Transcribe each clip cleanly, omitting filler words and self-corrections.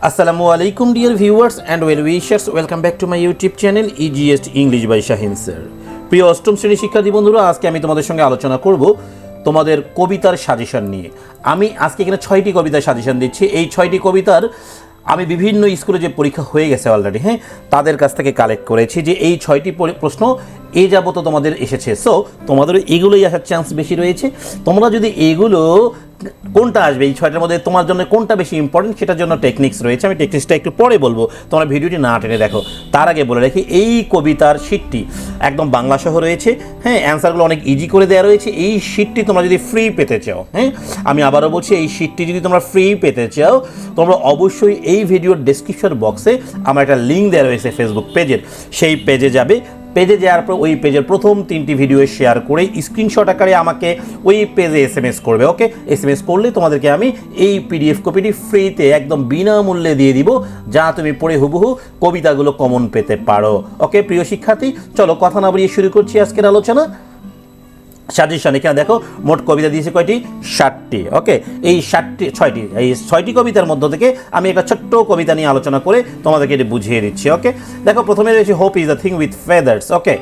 Assalamu alaikum dear viewers and well wishers, welcome back to my YouTube channel EGS English by Shahin sir. প্রিয় অষ্টম শ্রেণীর শিক্ষার্থী বন্ধুরা, আজকে আমি তোমাদের সঙ্গে আলোচনা করব তোমাদের কবিতার সাজেশন নিয়ে। আমি আজকে এখানে 6টি কবিতার সাজেশন দিচ্ছি। এই 6টি কবিতার আমি বিভিন্ন স্কুলে যে পরীক্ষা হয়ে গেছে অলরেডি, তাদের কাছ থেকে কালেক্ট করেছি যে এই 6টি প্রশ্ন এ যাবত তোমাদের এসেছে। সো তোমাদের এগুলোই আসার চান্স বেশি রয়েছে। তোমরা যদি এগুলো কোনটা আসবে এই 6টার মধ্যে তোমার জন্য কোনটা বেশি ইম্পর্টেন্ট সেটার জন্য টেকনিক্স রয়েছে। আমি টেকনিক্সটা একটু পরে বলবো, তোমরা ভিডিওটি না টেনে দেখো। তার আগে বলে রাখি, এই কবিতার শীটটি একদম বাংলা সহ রয়েছে। অ্যান্সারগুলো অনেক ইজি করে দেওয়া রয়েছে। এই শীটটি তোমরা যদি ফ্রি পেতে চাও, আমি আবারও বলছি, এই শীটটি যদি তোমরা ফ্রি পেতে চাও, তোমরা অবশ্যই এই ভিডিওর ডেসক্রিপশন বক্সে আমার একটা লিঙ্ক দেওয়া রয়েছে ফেসবুক পেজের, সেই পেজে যাবে। পেজে যাওয়ার পর ওই পেজের প্রথম 3টি ভিডিও শেয়ার করে স্ক্রিনশট আকারে আমাকে ওই পেজে SMS করবে। ওকে, SMS করলে তোমাদেরকে আমি এই PDF কপিটি ফ্রিতে একদম বিনামূল্যে দিয়ে দিব, যা তুমি পড়ে হুবহু কবিতাগুলো কমন পেতে পারো। ওকে প্রিয় শিক্ষার্থী, চলো কথা না বাড়িয়ে শুরু করছি আজকের আলোচনা। সাজেশন এখানে দেখো, মোট কবিতা দিয়েছে কয়টি? 7টি। ওকে, এই 6টি কবিতার মধ্য থেকে আমি একটা ছোট্ট কবিতা নিয়ে আলোচনা করে তোমাদেরকে এটি বুঝিয়ে দিচ্ছি। ওকে, দেখো প্রথমে রয়েছে hope is the thing with feathers. Okay,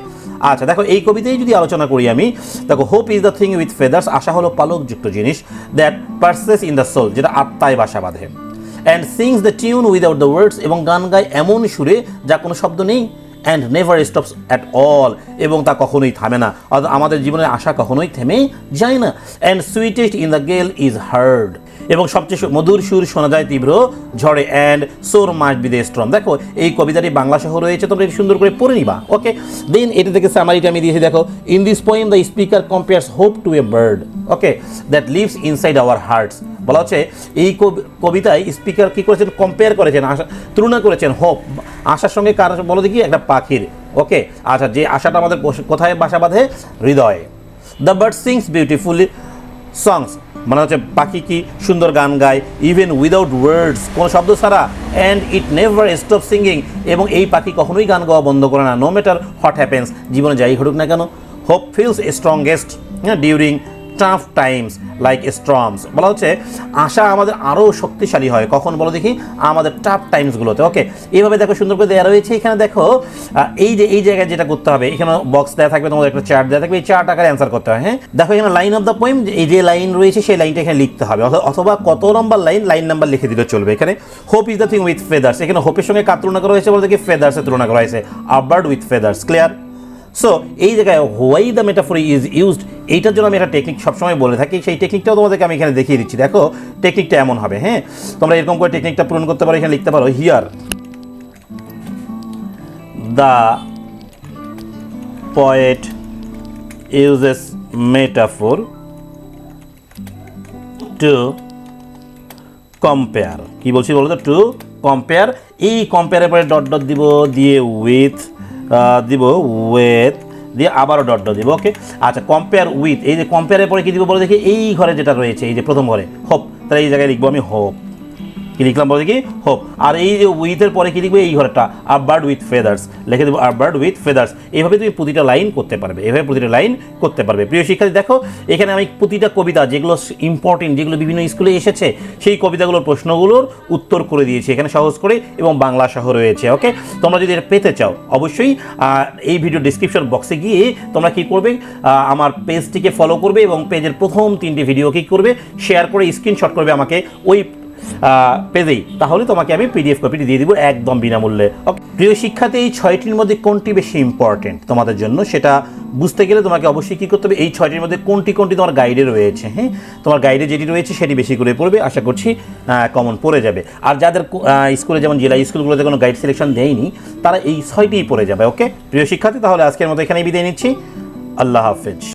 আচ্ছা দেখো এই কবিতায় যদি আলোচনা করি আমি, দেখো hope is the thing with feathers, আশা হলো পালকযুক্ত জিনিস, that perches in the soul, যেটা আত্মায় বাসা বাঁধে, and sings the tune without the words, এবং গান গায় এমন সুরে যা কোনো শব্দ নেই, and never stops at all, এবং তা কখনোই থামে না। অর্থাৎ আমাদের জীবনের আশা কখনোই থেমে যায় না। And sweetest in the gale is heard, এবং সবচেয়ে মধুর সুর শোনা যায় তীব্র ঝড়ে, and sore must be the strong. দেখো এই কবিতাটি বাংলা সহ রয়েছে, তোমরা এটি সুন্দর করে পড়ে নিবা। ওকে, দেন এটা থেকে সামারিটা আমি দিয়েছি। দেখো, in this poem the speaker compares hope to a bird, okay, that lives inside hour hertz. বলা হচ্ছে এই কবিতায় স্পিকার কী করেছেন? কম্পেয়ার করেছেন, তুলনা করেছেন হোপ, আশার সঙ্গে। কার বলো দেখি? একটা পাখির। ওকে, আচ্ছা, যে আশাটা আমাদের কোথায় বাসা বাঁধে? হৃদয়ে। দ্য বার্ড সিংস বিউটিফুলি সংস, মানে হচ্ছে পাখি কি সুন্দর গান গায়, ইভেন উইদাউট ওয়ার্ডস, কোনো শব্দ ছাড়া, and it never stop singing, এবং এই পাখি কখনোই গান গাওয়া বন্ধ করে না, নো ম্যাটার হোয়াট হ্যাপেন্স, জীবনে যাই ঘটুক না কেন। Hope feels strongest during tough times like storms. বলা হচ্ছে আশা আমাদের আরও শক্তিশালী হয় কখন? বলো দেখি, আমাদের টাফ টাইমসগুলোতে। ওকে, এইভাবে দেখো সুন্দর করে দেওয়া রয়েছে। এখানে দেখো এই জায়গায় যেটা করতে হবে, এখানে বক্স দেওয়া থাকবে, তোমাদের একটা চার্ট দেওয়া থাকবে, এই চার্ট আকারে অ্যান্সার করতে হয়। দেখো এখানে লাইন অফ দ্য পোয়েম, এই যে লাইন রয়েছে সেই লাইনটা এখানে লিখতে হবে, অথবা কত নম্বর লাইন নাম্বার লিখে দিলে চলবে। এখানে hope is the thing with feathers, এখানে হোপের সঙ্গে কার তুলনা করা হয়েছে? বলো দেখি, ফেদার্সের তুলনা করা হয়েছে, a bird with feathers. Clear? So এই জায়গায় why the metaphor is used, এইটার জন্য আমি একটা টেকনিক সবসময় বলে থাকি, সেই টেকনিকটাও তোমাদেরকে আমি এখানে দেখিয়ে দিচ্ছি। দেখো টেকনিকটা এমন হবে, তোমরা এরকম করে টেকনিকটা পূরণ করতে পারো। এখানে লিখতে পারো, here the poet uses metaphor to compare. কি বলছি বলো তো? To compare. এই কম্পেয়ারের পরে ডট ডট দিব, দিয়ে উইথ দিব, উইথ দিয়ে আবারও ডট ডট দিব। ওকে, আচ্ছা, কম্পেয়ার উইথ, এই যে কম্পেয়ারের পরে কী দিব বলে দেখি? এই ঘরে যেটা রয়েছে, এই যে প্রথম ঘরে হোপ, তাহলে এই জায়গায় লিখবো আমি হোপ। কি লিখলাম বলে দেখি? হোপ। আর এই যে উইথের পরে কী লিখবো? এই ঘরটা আ বার্ড উইথ ফেদার্স, লিখে দেবো আ বার্ড উইথ ফেদার্স। এইভাবে তুমি প্রতিটা লাইন করতে পারবে। প্রিয় শিক্ষার্থী, দেখো এখানে আমি প্রতিটা কবিতা যেগুলো ইম্পর্টেন্ট, যেগুলো বিভিন্ন স্কুলে এসেছে, সেই কবিতাগুলোর প্রশ্নগুলোর উত্তর করে দিয়েছি এখানে সহজ করে, এবং বাংলা সহ রয়েছে। ওকে, তোমরা যদি এটা পেতে চাও অবশ্যই এই ভিডিও ডিসক্রিপশন বক্সে গিয়ে তোমরা কী করবে? আমার পেজটিকে ফলো করবে, এবং পেজের প্রথম 3টি ভিডিও কী করবে? শেয়ার করে স্ক্রিনশট করবে আমাকে ওই পেজেই, তাহলে তোমাকে আমি PDF কপিটি দিয়ে দিব একদম বিনামূল্যে। ওকে প্রিয় শিক্ষার্থী, এই 6টির মধ্যে কোনটি বেশি ইম্পর্টেন্ট তোমাদের জন্য সেটা বুঝতে গেলে তোমাকে অবশ্যই কী করতে হবে? এই 6টির মধ্যে কোনটি তোমার গাইডে রয়েছে, তোমার গাইডে যেটি রয়েছে সেটি বেশি করে পড়বে, আশা করছি কমন পড়ে যাবে। আর যাদের স্কুলে, যেমন জেলা স্কুলগুলোতে কোনো গাইড সিলেকশন দেয়নি, তারা এই 6টিই পড়ে যাবে। ওকে প্রিয় শিক্ষার্থী, তাহলে আজকের মতো এখানেই বিদায় নিচ্ছি। আল্লাহ হাফেজ।